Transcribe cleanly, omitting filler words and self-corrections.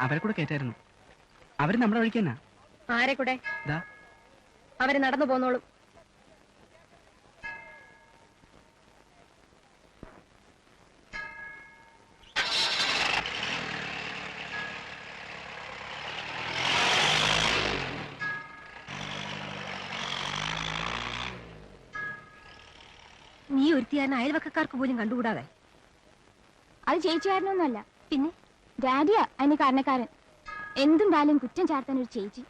അവരെ കൂടെ കേറ്റായിരുന്നു. അവര് നമ്മുടെ വഴിക്ക് തന്നെ. ആരെ കൂടെ? ദാ അവര് നടന്നു പോന്നോളും. നീ ഒരുത്തിയാരൻ അയൽവക്കക്കാർക്ക് പോലും കണ്ടുകൂടാതെ. അത് ചേച്ചിയാരനൊന്നുമല്ല, പിന്നെ ഡാഡിയാ അതിന് കാരണക്കാരൻ. എന്തുണ്ടായാലും കുറ്റം ചാർത്താൻ ഒരു ചേച്ചി.